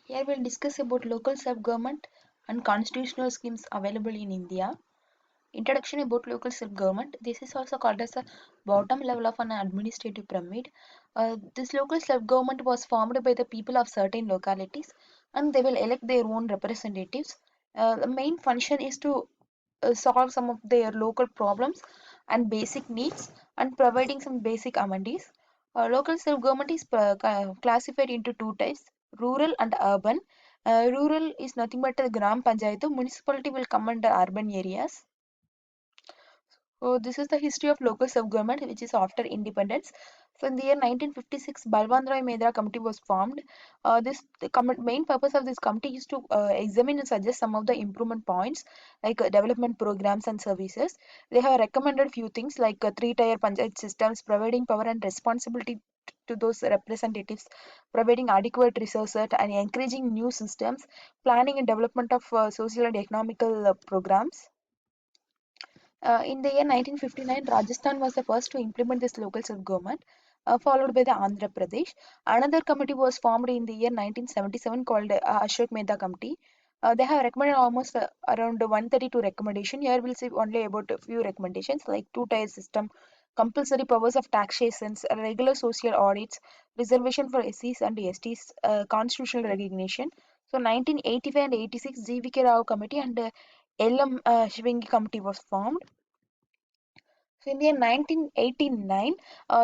Here we'll discuss about local self-government and constitutional schemes available in India. Introduction about local self-government. This is also called as a bottom level of an administrative pyramid. This local self-government was formed by the people of certain localities and they will elect their own representatives. The main function is to solve some of their local problems and basic needs and providing some basic amenities. Local self-government is classified into two types, rural and urban. Rural is nothing but a gram panchayat. Municipality will come under urban areas. So this is the history of local self-government, which is after independence. So in the year 1956, Balwant Roy Medra Committee was formed. The main purpose of this committee is to examine and suggest some of the improvement points, like development programs and services. They have recommended few things like three-tier panchayat systems, providing power and responsibility to those representatives, providing adequate resources and encouraging new systems, planning and development of social and economical programs. In the year 1959, Rajasthan was the first to implement this local self-government, followed by the Andhra Pradesh. Another committee was formed in the year 1977 called Ashok Mehta Committee. They have recommended almost around 132 recommendations. Here we'll see only about a few recommendations like two-tier system, compulsory powers of taxations, regular social audits, reservation for SCs and STs, constitutional recognition. So 1985 and 86, GVK Rao Committee and LM Shivangi Committee was formed. So in the year 1989,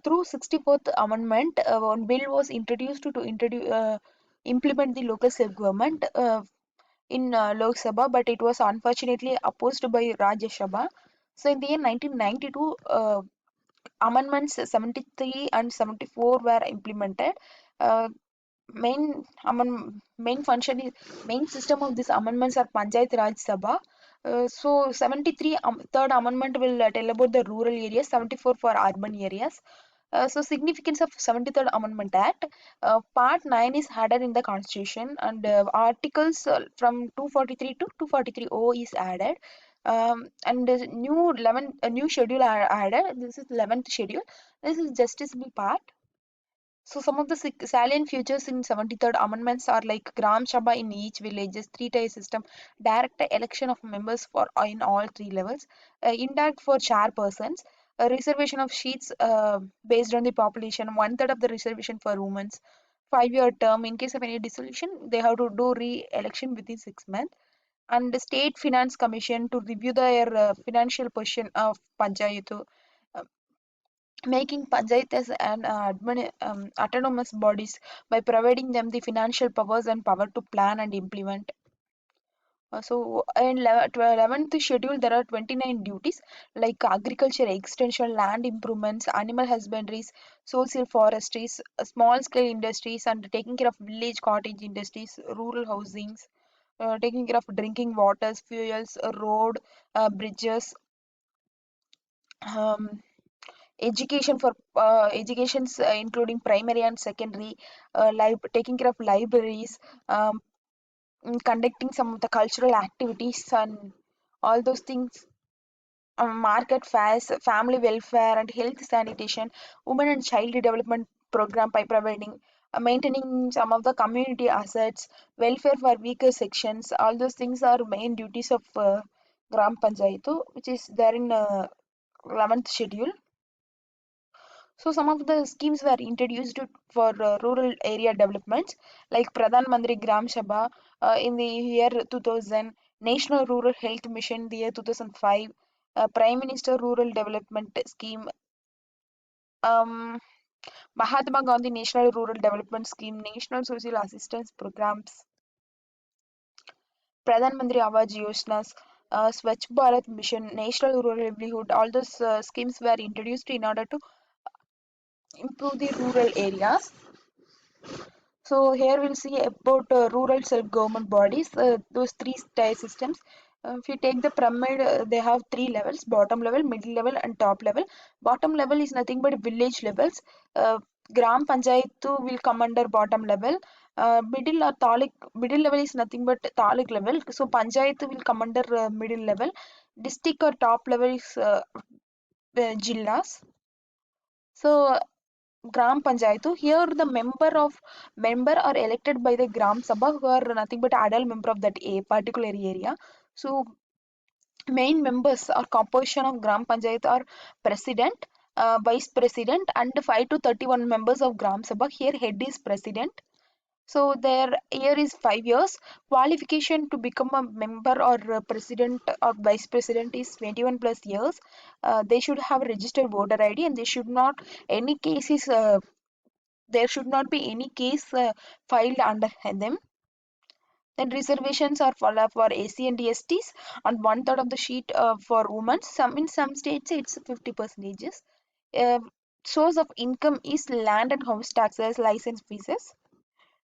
through 64th Amendment, one bill was introduced to implement the local self-government in Lok Sabha, but it was unfortunately opposed by Rajya Sabha. So in the year 1992, amendments 73 and 74 were implemented. Uh, main function is main system of these amendments are Panchayat Raj Sabha. So 73 third amendment will tell about the rural areas, 74 for urban areas. So significance of 73rd Amendment Act. Part 9 is added in the Constitution and articles from 243 to 243O is added. And the new schedule are added. This is 11th schedule. This is justiciable part. So some of the salient features in 73rd amendments are like Gram Sabha in each villages, three-tier system, direct election of members for in all three levels, indirect for chairpersons, a reservation of seats based on the population, one-third of the reservation for women, 5-year term. In case of any dissolution, they have to do re-election within 6 months. And the State Finance Commission to review their financial position of Panchayatu, making panchayats and autonomous bodies by providing them the financial powers and power to plan and implement. So in 11th schedule, there are 29 duties like agriculture extension, land improvements, animal husbandries, social forestries, small scale industries, and taking care of village cottage industries, rural housings, taking care of drinking waters, fuels, road, bridges, um, education for educations including primary and secondary, taking care of libraries, conducting some of the cultural activities and all those things, market fairs, family welfare and health sanitation, women and child development program by providing maintaining some of the community assets, welfare for weaker sections. All those things are main duties of gram panchayatu, which is there in 11th schedule. So some of the schemes were introduced for rural area developments like Pradhan Mantri Gram Sabha in the year 2000, National Rural Health Mission the year 2005, Prime Minister Rural Development Scheme, um, Mahatma Gandhi National Rural Development Scheme, National Social Assistance Programs, Pradhan Mantri Awas Yojanas, Swachh Bharat Mission, National Rural Livelihood. All those schemes were introduced in order to improve the rural areas. So here we'll see about rural self-government bodies, those three tier systems. If you take the pyramid, they have three levels: bottom level, middle level, and top level. Bottom level is nothing but village levels. Gram Panchayat will come under bottom level. Middle level is nothing but taluk level. So Panchayat will come under middle level. District or top level is jillas. So Gram Panchayatu. Here the member are elected by the Gram Sabha, who are nothing but adult member of that a particular area. So main members or composition of Gram Panchayat are president, vice president, and 5 to 31 members of Gram Sabha. Here head is president. So their year is 5 years. Qualification to become a member or president or vice president is 21 plus years. They should have registered voter ID, and they should not any cases. There should not be any case filed under them. Then reservations are for AC and STs, and one third of the seat for women. Some in some states it's 50 percentages. Uh, Source of income is land and house taxes, license fees.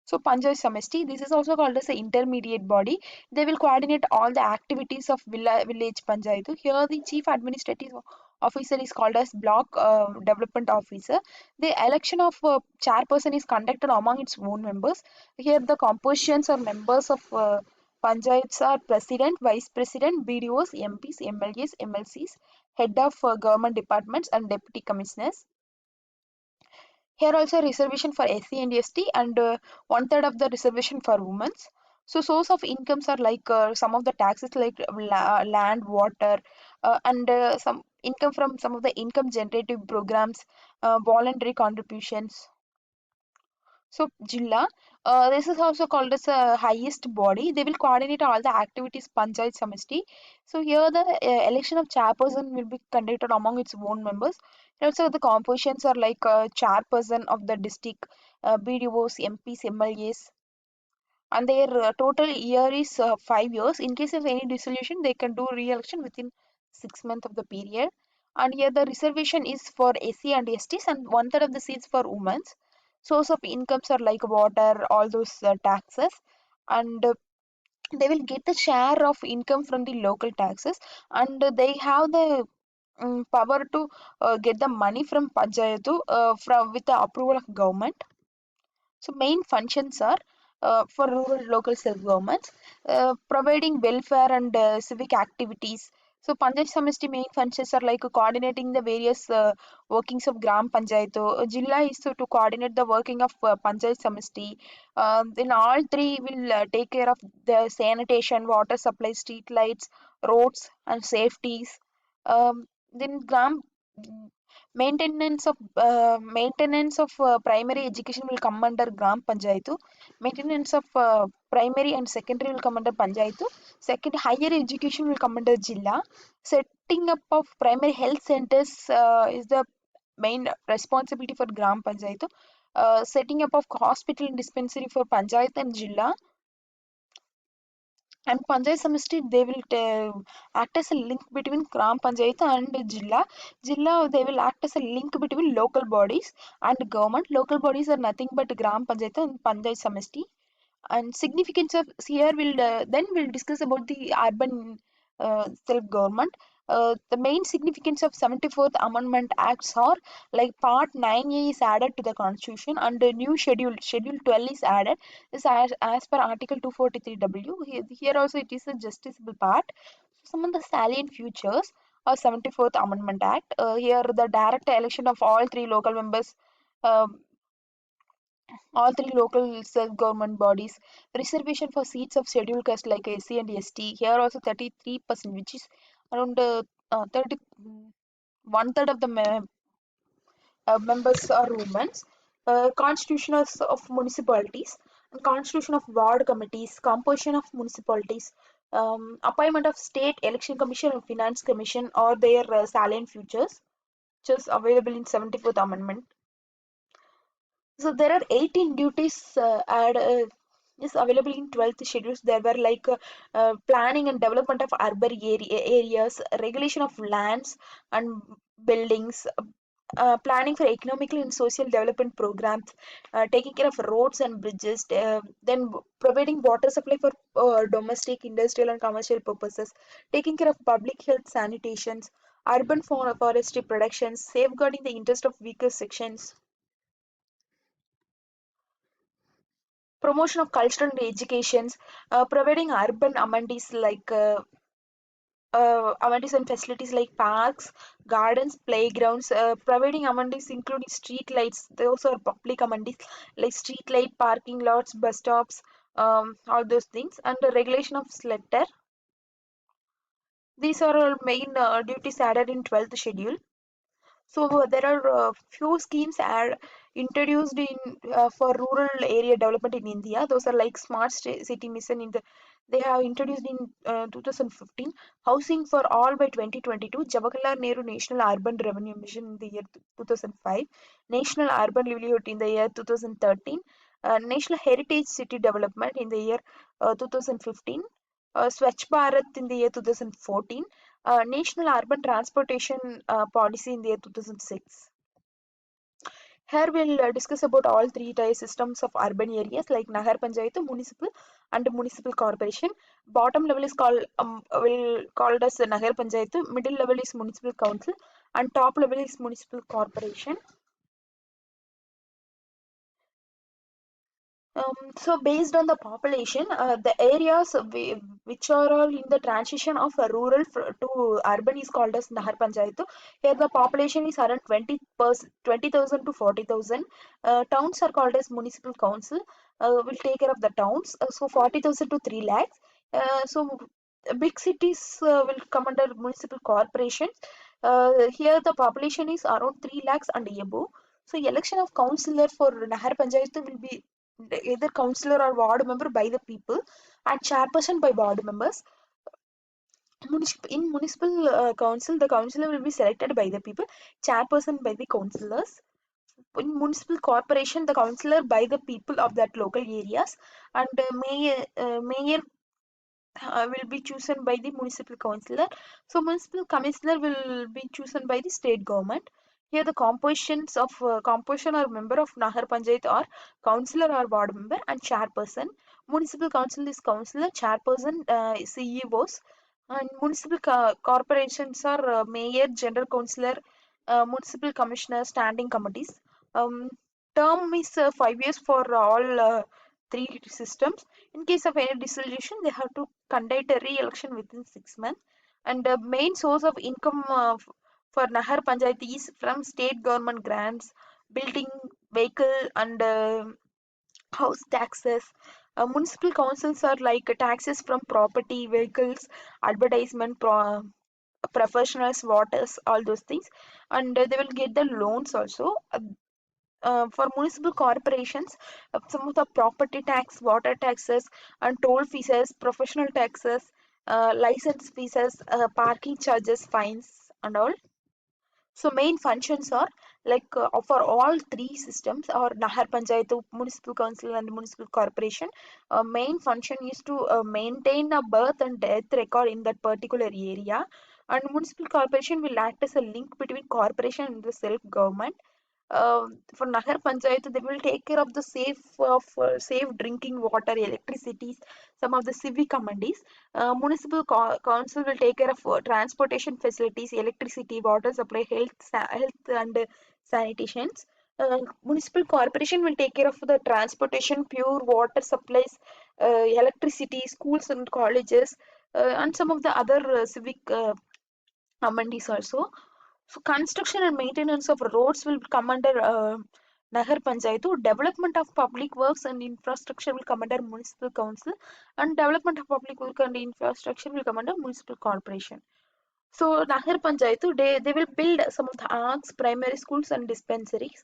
So Panchayat Samasti, this is also called as an intermediate body. They will coordinate all the activities of village Panchayat. Here the chief administrative officer is called as block development officer. The election of chairperson is conducted among its own members. Here the compositions or members of Panchayats are president, vice president, BDOs, MPs, MLAs, MLCs, head of government departments and deputy commissioners. Here also reservation for SC and ST, and one third of the reservation for women. So source of incomes are like some of the taxes like land, water, and some income from some of the income generative programs, voluntary contributions. So Jilla, this is also called as a highest body. They will coordinate all the activities Panchayat Samasti. So here the election of chairperson will be conducted among its own members. And also the compositions are like chairperson of the district, BDOs, MPs, MLAs, and their total year is 5 years. In case of any dissolution, they can do re-election within 6 months of the period. And here the reservation is for SC and STs, and one third of the seats for women. Source of incomes are like water, all those taxes, and they will get the share of income from the local taxes, and they have the power to get the money from Panchayatu from with the approval of government. So main functions are for rural local self-governments, providing welfare and civic activities. So Panchayat Samasti main functions are like coordinating the various workings of Gram Panchayat. Jilla is to coordinate the working of Panchayat Samasti. Then all three will take care of the sanitation, water supply, street lights, roads, and safeties. Then Gram maintenance of primary education will come under Gram Panchayatu. Maintenance of primary and secondary will come under Panchayatu. Second, higher education will come under Jilla. Setting up of primary health centers is the main responsibility for Gram Panchayatu. Setting up of hospital and dispensary for Panchayat and Jilla. And Panchayat Samasti, they will act as a link between Gram Panchayat and Jilla. Jilla, they will act as a link between local bodies and government. Local bodies are nothing but Gram Panchayat and Panchayat Samasti. And significance of here will then we'll discuss about the urban self-government. The main significance of 74th Amendment Acts are like Part 9A is added to the Constitution, and the new Schedule 12 is added. This as per Article 243W. Here also it is a justiciable part. Some of the salient features of 74th Amendment Act. Here the direct election of uh, all three local self-government bodies, reservation for seats of scheduled caste like SC and ST. Here also 33%, which is around 30, one third of the members are women. Constitution of municipalities and constitution of ward committees, composition of municipalities, appointment of state election commission and finance commission or their salient futures, which is available in 74th amendment. So there are 18 duties is available in 12th schedules. There were like planning and development of urban areas, regulation of lands and buildings, planning for economical and social development programs, taking care of roads and bridges, then providing water supply for domestic, industrial, and commercial purposes, taking care of public health sanitations, urban forestry productions, safeguarding the interest of weaker sections, promotion of cultural and educations, providing urban amenities like amenities and facilities like parks, gardens, playgrounds, providing amenities including street lights. Those are public amenities like street light, parking lots, bus stops, all those things, and the regulation of slaughter. These are all main duties added in 12th schedule. So there are few schemes are introduced in for rural area development in India. Those are like city mission in the they have introduced in 2015, housing for all by 2022, Jawaharlal Nehru National Urban Revenue Mission in the year 2005, National Urban Livelihood in the year 2013, National Heritage City Development in the year 2015, Swachh Bharat in the year 2014, National Urban Transportation Policy in the year 2006. Here we'll discuss about all three tier systems of urban areas like Nagar Panchayat, municipal and municipal corporation. Bottom level is will called as Nagar Panchayat, middle level is municipal council, and top level is municipal corporation. So based on the population, the areas which are all in the transition of to urban is called as Nahar Panchayat. Here the population is around 20,000 to 40,000. Towns are called as municipal council. Will take care of the towns. So 40,000 to 3 lakhs. So big cities will come under municipal corporations. Here the population is around 3 lakhs and above. So election of councillor for Nahar Panchayat will be either councillor or ward member by the people and chairperson by board members. In municipal council, the councillor will be selected by the people, chairperson by the councillors. In municipal corporation, the councillor by the people of that local areas, and mayor will be chosen by the municipal councillor. So municipal commissioner will be chosen by the state government. Here the composition or member of Nahar Panchayat or councillor or ward member and chairperson. Municipal council is councillor, chairperson, CEOs, and municipal corporations are mayor, general councillor, municipal commissioner, standing committees. Um, Term is 5 years for all three systems. In case of any dissolution, they have to conduct a re-election within 6 months. And the main source of income for Nahar Panchayat is from state government grants, building, vehicle, and house taxes. Municipal councils are like taxes from property, vehicles, advertisement, professionals, waters, all those things. And they will get the loans also. For municipal corporations, some of the property tax, water taxes, and toll fees, professional taxes, license fees, parking charges, fines, and all. So main functions are like for all three systems or Nahar Panchayat, municipal council and municipal corporation. Main function is to maintain a birth and death record in that particular area, and municipal corporation will act as a link between corporation and the self government. For Nahar Panchayat, they will take care of the safe drinking water, electricity, some of the civic amenities. Municipal council will take care of transportation facilities, electricity, water supply, health and sanitations. Municipal corporation will take care of the transportation, pure water supplies, electricity, schools and colleges, and some of the other civic amenities also. So construction and maintenance of roads will come under Nahar Panchayatu. Development of public works and infrastructure will come under municipal council, and development of public work and infrastructure will come under municipal corporation. So Nahar Panchayatu, they will build some of the arcs, primary schools and dispensaries.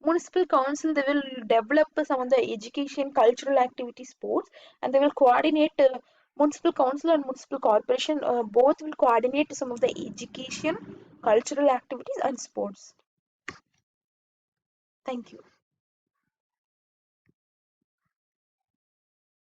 Municipal council, they will develop some of the education, cultural activities, sports, and they will coordinate municipal council and municipal corporation both will coordinate some of the education, cultural activities and sports. Thank you.